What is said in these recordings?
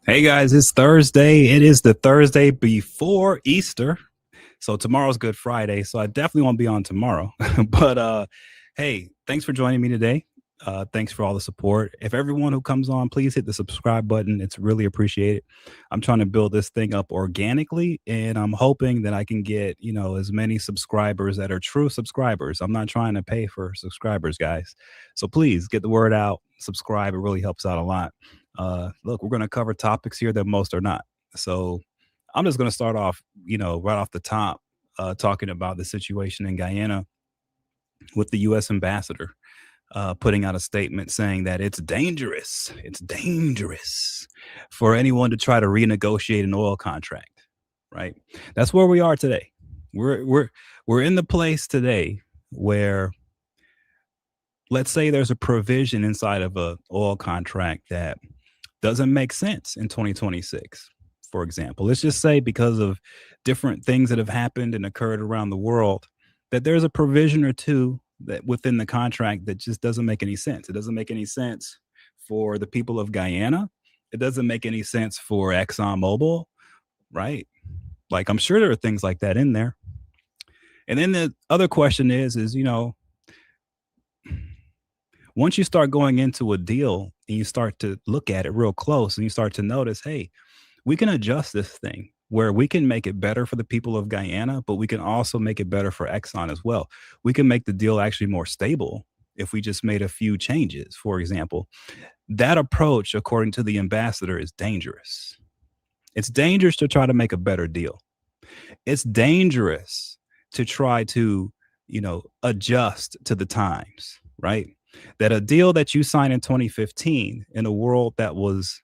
Hey guys, it's Thursday. It is the Thursday before Easter. So tomorrow's Good Friday. So I definitely won't be on tomorrow. But hey, thanks for joining me today. Thanks for all the support. If everyone who comes on, please hit the subscribe button. It's really appreciated. I'm trying to build this thing up organically, and I'm hoping that I can get, as many subscribers that are true subscribers. I'm not trying to pay for subscribers, guys. So please get the word out, subscribe. It really helps out a lot. Look, we're going to cover topics here that most are not. So I'm just going to start off, right off the top, talking about the situation in Guyana with the U.S. ambassador putting out a statement saying that it's dangerous for anyone to try to renegotiate an oil contract. Right? That's where we are today. We're in the place today where, let's say, there's a provision inside of a oil contract that doesn't make sense in 2026. For example, let's just say because of different things that have happened and occurred around the world, that there's a provision or two that within the contract that just doesn't make any sense. It doesn't make any sense for the people of Guyana. It doesn't make any sense for ExxonMobil, right? Like, I'm sure there are things like that in there. And then the other question is, once you start going into a deal and you start to look at it real close and you start to notice, hey, we can adjust this thing where we can make it better for the people of Guyana, but we can also make it better for Exxon as well. We can make the deal actually more stable if we just made a few changes, for example. That approach, according to the ambassador, is dangerous. It's dangerous to try to make a better deal. It's dangerous to try to, adjust to the times, right? That a deal that you signed in 2015 in a world that was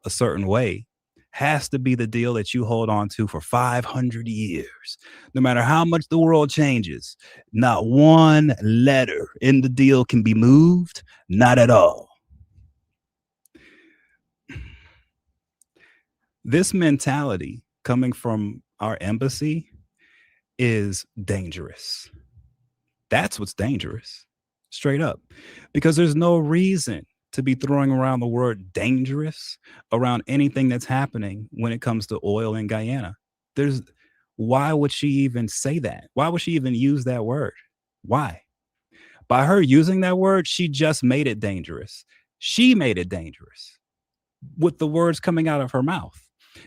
a certain way has to be the deal that you hold on to for 500 years. No matter how much the world changes, not one letter in the deal can be moved, not at all. This mentality coming from our embassy is dangerous. That's what's dangerous, straight up, because there's no reason to be throwing around the word dangerous around anything that's happening when it comes to oil in Guyana. There's Why would she even say that? Why would she even use that word? Why? By her using that word, she just made it dangerous. She made it dangerous with the words coming out of her mouth.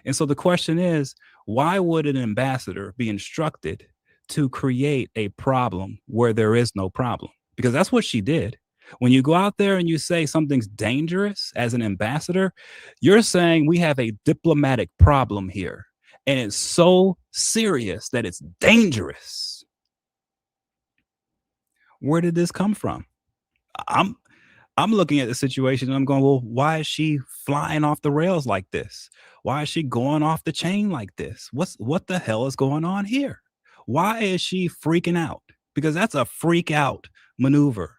And so the question is, why would an ambassador be instructed to create a problem where there is no problem? Because that's what she did. When you go out there and you say something's dangerous as an ambassador, you're saying we have a diplomatic problem here. And it's so serious that it's dangerous. Where did this come from? I'm I'm looking at the situation and I'm going, well, why is she flying off the rails like this? Why is she going off the chain like this? What the hell is going on here? Why is she freaking out? Because that's a freak out maneuver.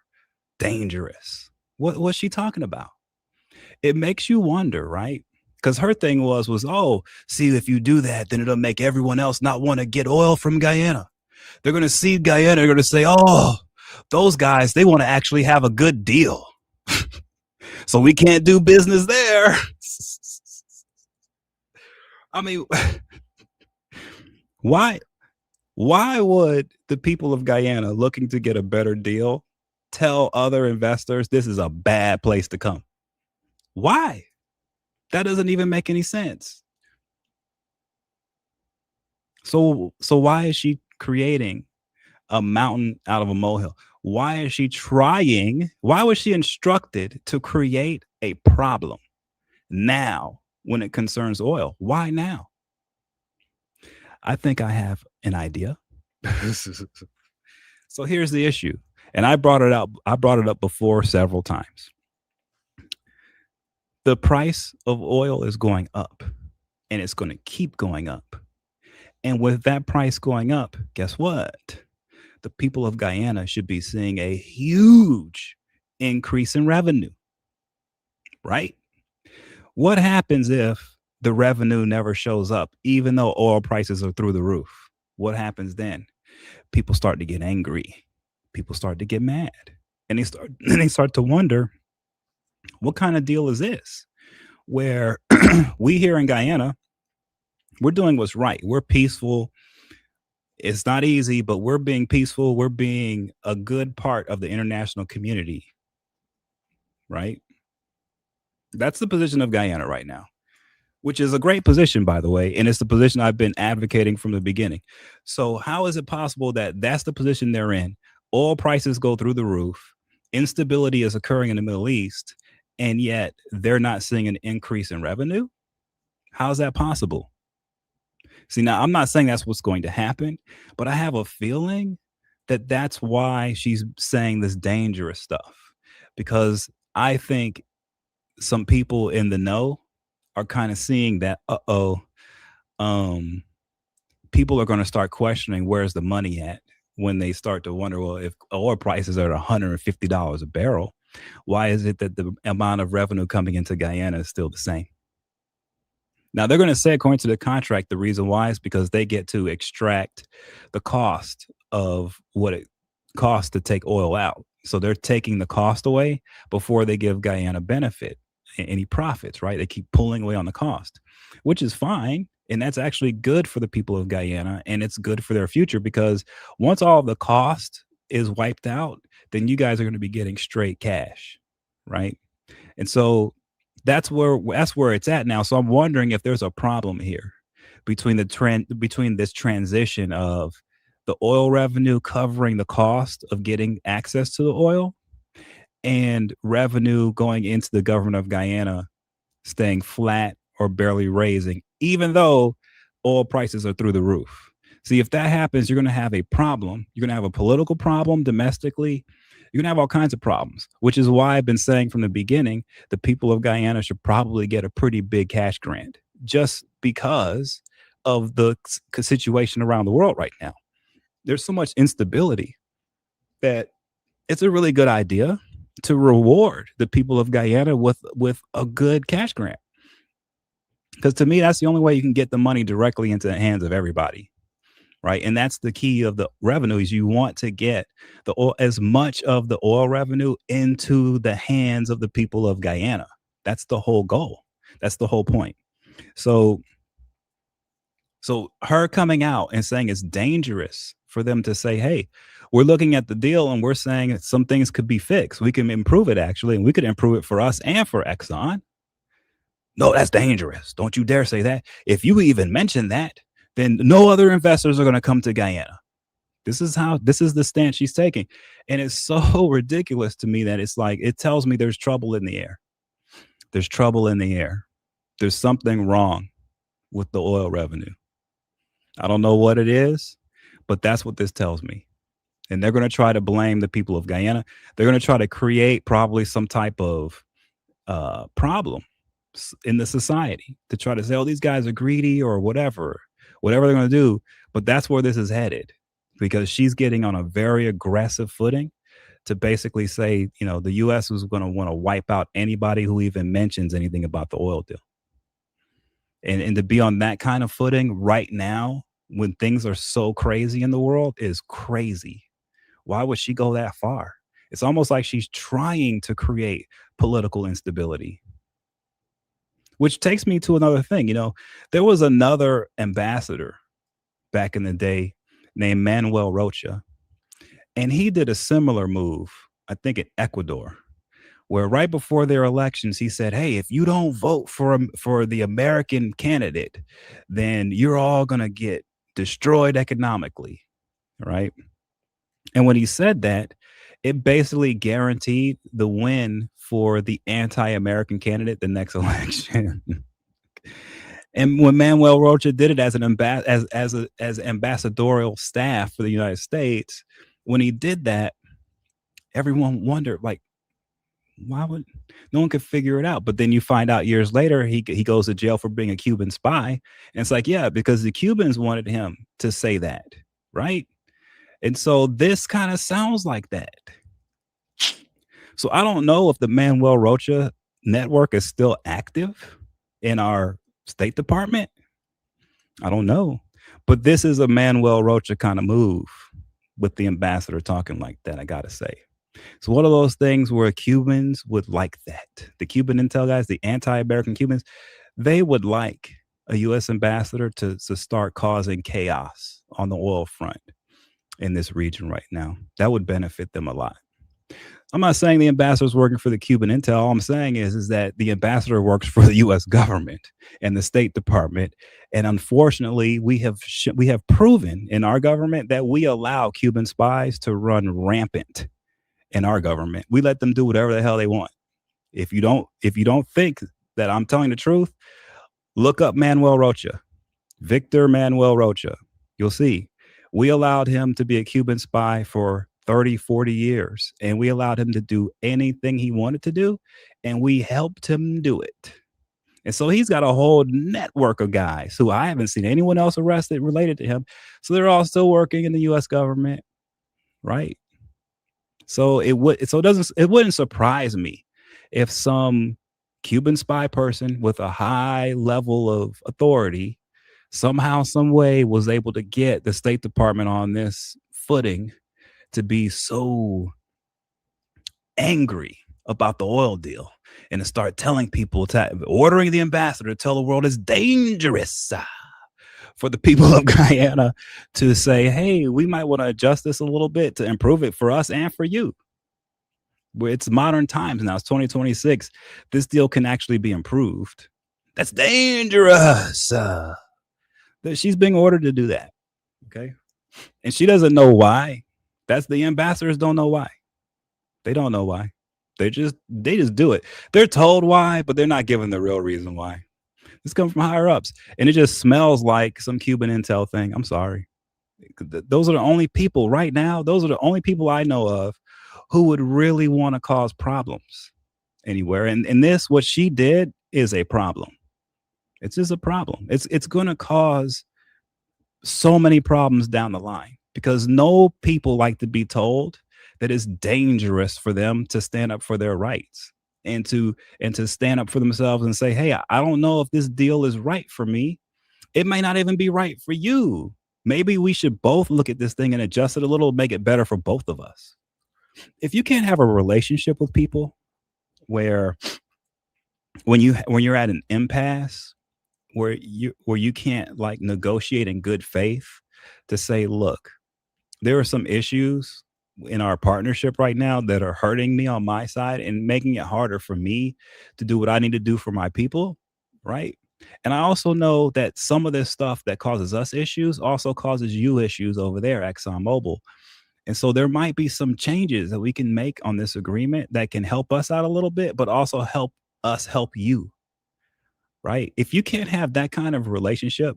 Dangerous. What's she talking about? It makes you wonder, right? Because her thing was, oh, see, if you do that, then it'll make everyone else not want to get oil from Guyana. They're going to see Guyana. They're going to say, oh, those guys, they want to actually have a good deal. So we can't do business there. I mean, why would the people of Guyana looking to get a better deal tell other investors this is a bad place to come? Why? That doesn't even make any sense. So why is she creating a mountain out of a molehill? Why is she trying? Why was she instructed to create a problem now when it concerns oil? Why now? I think I have an idea. So here's the issue. And I brought it up before several times. The price of oil is going up, and it's going to keep going up. And with that price going up, guess what? The people of Guyana should be seeing a huge increase in revenue, right? What happens if the revenue never shows up, even though oil prices are through the roof? What happens then? People start to get angry. People start to get mad. And they start to wonder, what kind of deal is this? where we here in Guyana, we're doing what's right. We're peaceful. It's not easy, but we're being peaceful. We're being a good part of the international community, right? That's the position of Guyana right now, which is a great position, by the way. And it's the position I've been advocating from the beginning. So, how is it possible that that's the position they're in? Oil prices go through the roof, instability is occurring in the Middle East, and yet they're not seeing an increase in revenue? How is that possible? See, now I'm not saying that's what's going to happen, but I have a feeling that that's why she's saying this dangerous stuff, because I think some people in the know are kind of seeing that, um, people are going to start questioning where's the money at when they start to wonder, well, if oil prices are at $150 a barrel, why is it that the amount of revenue coming into Guyana is still the same? Now they're going to say, according to the contract, the reason why is because they get to extract the cost of what it costs to take oil out. So they're taking the cost away before they give Guyana benefit, any profits, right? They keep pulling away on the cost, which is fine. And that's actually good for the people of Guyana, and it's good for their future, because once all the cost is wiped out, then you guys are going to be getting straight cash, right? And so that's where it's at now. So I'm wondering if there's a problem here between between this transition of the oil revenue covering the cost of getting access to the oil, and revenue going into the government of Guyana staying flat or barely raising, even though oil prices are through the roof. See, if that happens, you're going to have a problem. You're going to have a political problem domestically. You're going to have all kinds of problems, which is why I've been saying from the beginning the people of Guyana should probably get a pretty big cash grant, just because of the situation around the world right now. There's so much instability that it's a really good idea to reward the people of Guyana with a good cash grant. Because to me, that's the only way you can get the money directly into the hands of everybody, right? And that's the key of the revenue, is you want to get the oil, as much of the oil revenue, into the hands of the people of Guyana. That's the whole goal. That's the whole point. So her coming out and saying it's dangerous for them to say, hey, we're looking at the deal and we're saying that some things could be fixed. We can improve it, actually, and we could improve it for us and for Exxon. No, that's dangerous. Don't you dare say that. If you even mention that, then no other investors are going to come to Guyana. This is the stance she's taking. And it's so ridiculous to me that it's like, it tells me there's trouble in the air. There's trouble in the air. There's something wrong with the oil revenue. I don't know what it is, but that's what this tells me. And they're going to try to blame the people of Guyana. They're going to try to create probably some type of problem in the society to try to say, oh, these guys are greedy or whatever they're going to do. But that's where this is headed, because she's getting on a very aggressive footing to basically say, the U.S. is going to want to wipe out anybody who even mentions anything about the oil deal. And to be on that kind of footing right now, when things are so crazy in the world, is crazy. Why would she go that far? It's almost like she's trying to create political instability. Which takes me to another thing. There was another ambassador back in the day named Manuel Rocha, and he did a similar move, I think in Ecuador, where right before their elections, he said, hey, if you don't vote for the American candidate, then you're all going to get destroyed economically, right? And when he said that, it basically guaranteed the win for the anti-American candidate the next election. And when Manuel Rocha did it as an as ambassadorial staff for the United States, when he did that, everyone wondered, like, why would no one could figure it out? But then you find out years later he goes to jail for being a Cuban spy, and it's like, yeah, because the Cubans wanted him to say that, right? And so this kind of sounds like that. So I don't know if the Manuel Rocha network is still active in our State Department. I don't know. But this is a Manuel Rocha kind of move with the ambassador talking like that, I got to say. It's one of those things where Cubans would like that. The Cuban intel guys, the anti-American Cubans, they would like a U.S. ambassador to start causing chaos on the oil front in this region right now. That would benefit them a lot. I'm not saying the ambassador is working for the Cuban intel. All I'm saying is that the ambassador works for the U.S. government and the State Department. And unfortunately, we have proven in our government that we allow Cuban spies to run rampant in our government. We let them do whatever the hell they want. If you don't think that I'm telling the truth, look up Manuel Rocha, Victor Manuel Rocha. You'll see. We allowed him to be a Cuban spy for 30, 40 years, and we allowed him to do anything he wanted to do, and we helped him do it. And so he's got a whole network of guys who I haven't seen anyone else arrested related to him. So they're all still working in the US government, right? So it wouldn't surprise me if some Cuban spy person with a high level of authority somehow, some way was able to get the State Department on this footing to be so angry about the oil deal and to start telling people, ordering the ambassador to tell the world it's dangerous for the people of Guyana to say, hey, we might want to adjust this a little bit to improve it for us and for you. It's modern times now. It's 2026. This deal can actually be improved. That's dangerous. She's being ordered to do that. Okay. And she doesn't know why. That's the ambassadors don't know why. They don't know why. They just do it. They're told why, but they're not given the real reason why. This comes from higher ups, and it just smells like some Cuban intel thing. I'm sorry. Those are the only people right now. Those are the only people I know of who would really want to cause problems anywhere. And this, what she did, is a problem. It's just a problem. It's going to cause so many problems down the line because no people like to be told that it's dangerous for them to stand up for their rights and to stand up for themselves and say, hey, I don't know if this deal is right for me. It may not even be right for you. Maybe we should both look at this thing and adjust it a little, make it better for both of us. If you can't have a relationship with people where when you're at an impasse where you can't like negotiate in good faith to say, look, there are some issues in our partnership right now that are hurting me on my side and making it harder for me to do what I need to do for my people, right? And I also know that some of this stuff that causes us issues also causes you issues over there, ExxonMobil. And so there might be some changes that we can make on this agreement that can help us out a little bit, but also help us help you, right? If you can't have that kind of relationship,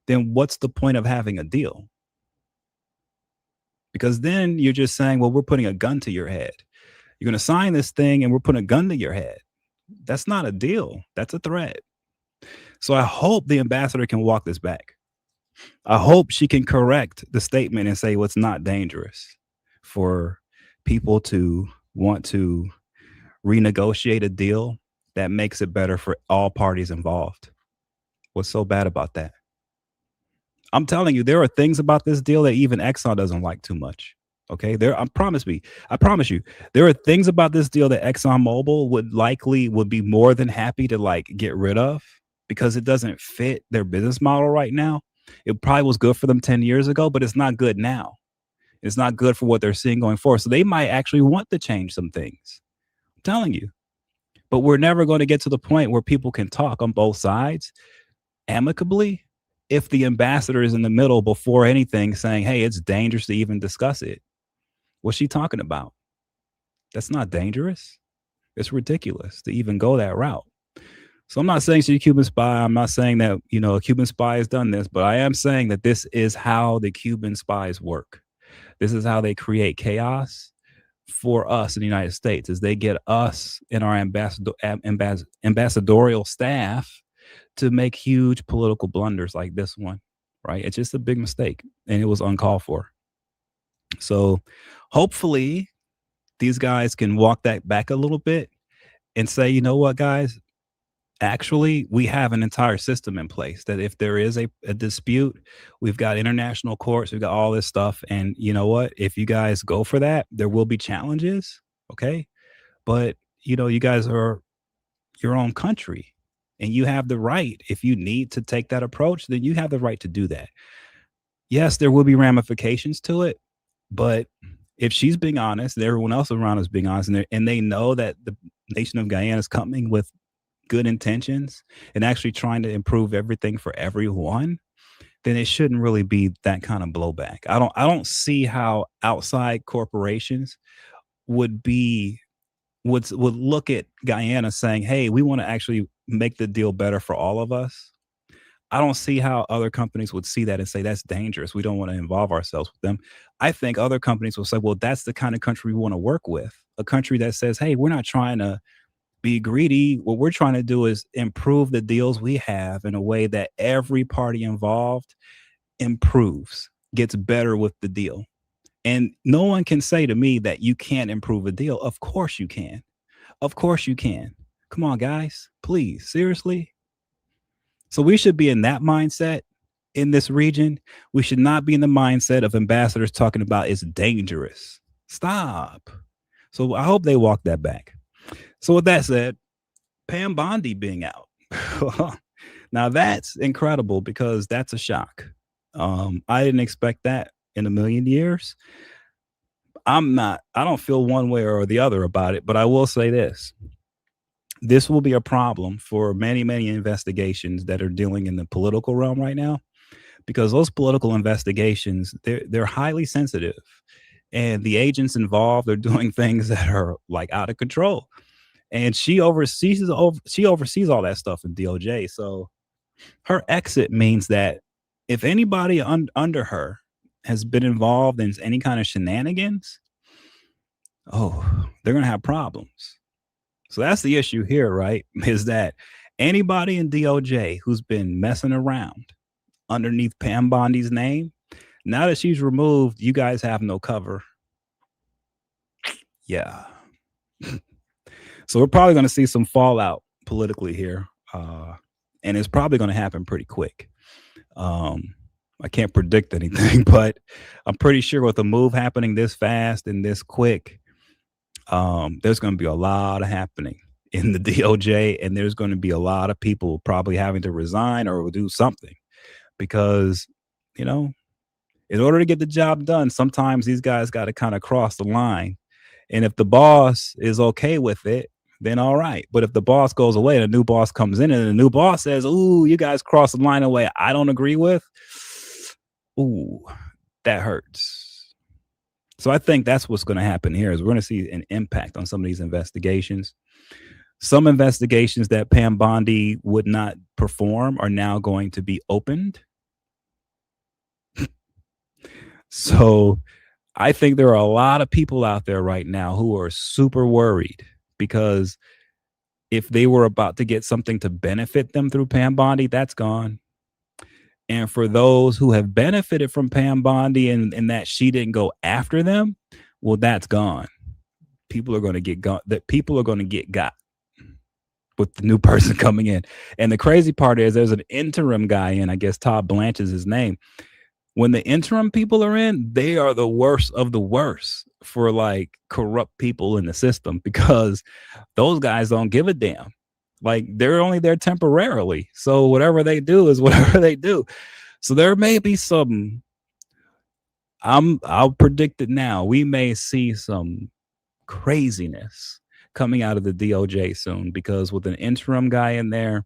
then what's the point of having a deal? Because then you're just saying, well, we're putting a gun to your head. You're going to sign this thing and we're putting a gun to your head. That's not a deal. That's a threat. So I hope the ambassador can walk this back. I hope she can correct the statement and say, well, it's not dangerous for people to want to renegotiate a deal that makes it better for all parties involved. What's so bad about that? I'm telling you, there are things about this deal that even Exxon doesn't like too much. Okay, I promise you, there are things about this deal that ExxonMobil would be more than happy to like get rid of because it doesn't fit their business model right now. It probably was good for them 10 years ago, but it's not good now. It's not good for what they're seeing going forward. So they might actually want to change some things. I'm telling you. But we're never going to get to the point where people can talk on both sides amicably if the ambassador is in the middle before anything saying, hey, it's dangerous to even discuss it. What's she talking about? That's not dangerous. It's ridiculous to even go that route. So I'm not saying she's a Cuban spy. I'm not saying that, a Cuban spy has done this, but I am saying that this is how the Cuban spies work. This is how they create chaos for us in the United States, is they get us and our ambassadorial staff to make huge political blunders like this one, right? It's just a big mistake, and it was uncalled for. So hopefully these guys can walk that back a little bit and say, you know what, guys, Actually, we have an entire system in place that if there is a dispute, we've got international courts, we've got all this stuff. And you know what? If you guys go for that, there will be challenges. Okay. But, you guys are your own country and you have the right. If you need to take that approach, then you have the right to do that. Yes, there will be ramifications to it, but if she's being honest, and everyone else around is being honest, and they know that the nation of Guyana is coming with good intentions and actually trying to improve everything for everyone, then it shouldn't really be that kind of blowback. I don't see how outside corporations would be would look at Guyana saying, "Hey, we want to actually make the deal better for all of us." I don't see how other companies would see that and say that's dangerous. We don't want to involve ourselves with them. I think other companies will say, "Well, that's the kind of country we want to work with." A country that says, "Hey, we're not trying to be greedy. What we're trying to do is improve the deals we have in a way that every party involved improves, gets better with the deal." And no one can say to me that you can't improve a deal. Of course you can. Of course you can. Come on, guys. Please, seriously. So we should be in that mindset in this region. We should not be in the mindset of ambassadors talking about it's dangerous. Stop. So I hope they walk that back. So with that said, Pam Bondi being out. Now that's incredible because that's a shock. I didn't expect that in a million years. I don't feel one way or the other about it, but I will say this will be a problem for many, many investigations that are dealing in the political realm right now, because those political investigations, they're highly sensitive. And the agents involved are doing things that are like out of control. And she oversees all that stuff in DOJ. So her exit means that if anybody under her has been involved in any kind of shenanigans, oh, they're going to have problems. So that's the issue here, right? Is that anybody in DOJ who's been messing around underneath Pam Bondi's name, now that she's removed, you guys have no cover. Yeah. So we're probably going to see some fallout politically here. And it's probably going to happen pretty quick. I can't predict anything, but I'm pretty sure with a move happening this fast and this quick, there's going to be a lot of happening in the DOJ, and there's going to be a lot of people probably having to resign or do something because, you know, in order to get the job done, sometimes these guys got to kind of cross the line. And if the boss is okay with it, then all right. But if the boss goes away and a new boss comes in and the new boss says, "Ooh, you guys cross the line away I don't agree with," ooh, that hurts. So I think that's what's going to happen here is we're going to see an impact on some of these investigations. Some investigations that Pam Bondi would not perform are now going to be opened. So I think there are a lot of people out there right now who are super worried because if they were about to get something to benefit them through Pam Bondi, that's gone. And for those who have benefited from Pam Bondi and that she didn't go after them, well, that's gone. People are going to get got. That people are going to get got with the new person coming in. And the crazy part is there's an interim guy in, I guess Todd Blanche is his name. When the interim people are in, they are the worst of the worst for like corrupt people in the system because those guys don't give a damn. Like they're only there temporarily. So whatever they do is whatever they do. So there may be some, I'll predict it now. We may see some craziness coming out of the DOJ soon because with an interim guy in there,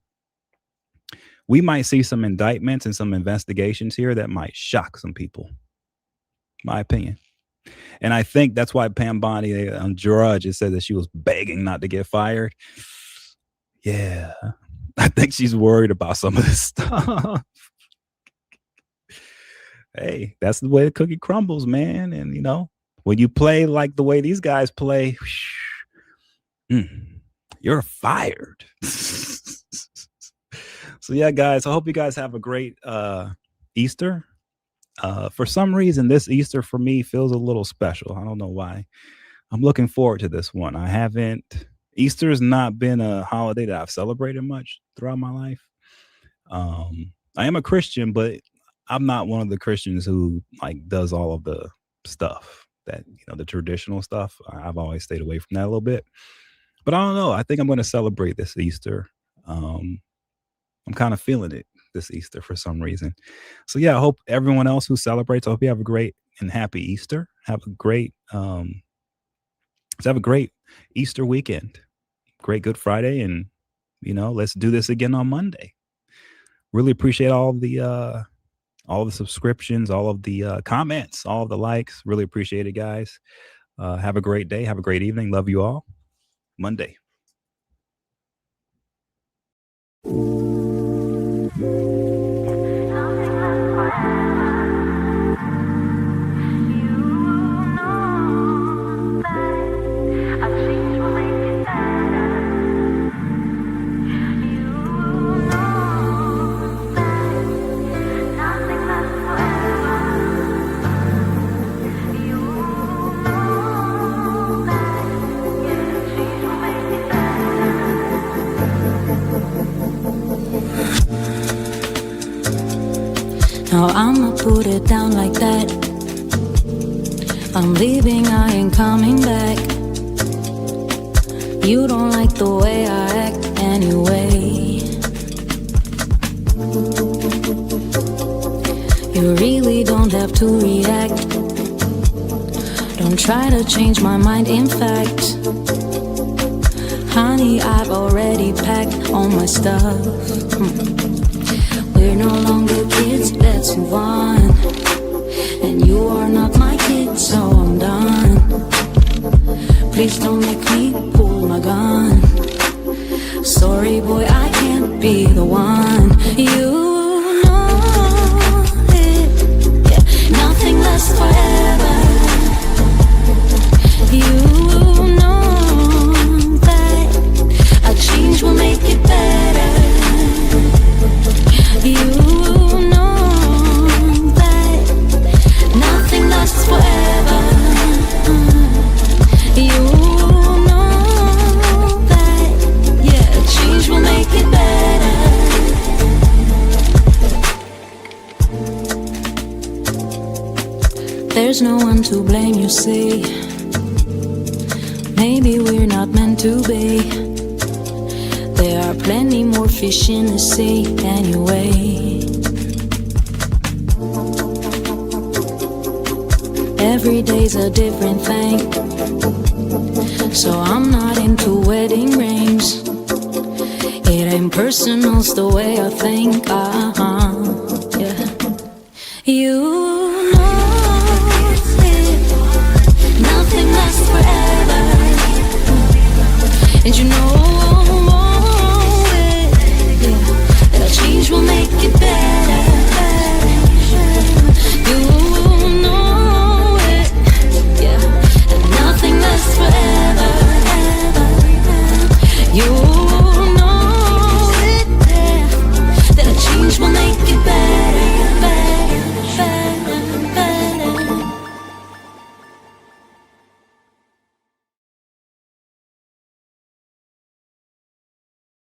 we might see some indictments and some investigations here that might shock some people. My opinion. And I think that's why Pam Bondi on Drudge it said that she was begging not to get fired. Yeah. I think she's worried about some of this stuff. Hey, that's the way the cookie crumbles, man. And you know, when you play like the way these guys play, you're fired. So yeah, guys, I hope you guys have a great Easter. For some reason, this Easter for me feels a little special. I don't know why. I'm looking forward to this one. I haven't Easter has not been a holiday that I've celebrated much throughout my life. I am a Christian, but I'm not one of the Christians who like does all of the stuff that the traditional stuff. I've always stayed away from that a little bit. But I don't know. I think I'm going to celebrate this Easter. Um, I'm kind of feeling it this Easter for some reason. So yeah, I hope everyone else who celebrates, I hope you have a great and happy Easter. Have a great Easter weekend. Great Good Friday, and let's do this again on Monday. Really appreciate all the subscriptions, all of the comments, all of the likes. Really appreciate it, guys. Have a great day. Have a great evening. Love you all. Monday. Now I'ma put it down like that. I'm leaving, I ain't coming back. You don't like the way I act anyway. You really don't have to react. Don't try to change my mind, in fact. Honey, I've already packed all my stuff. We're no longer kids, let's move on. And you are not my kid, so I'm done. Please don't make me pull my gun. Sorry boy, I can't be the one. You know it, yeah. Nothing lasts forever. You know that a change will make it better. You know that nothing lasts forever. You know that, yeah, change will make it better. There's no one to blame, you see. Maybe we're not meant to be. There are plenty more fish in the sea anyway. Every day's a different thing, so I'm not into wedding rings. It ain't personal, it's the way I think. Yeah. You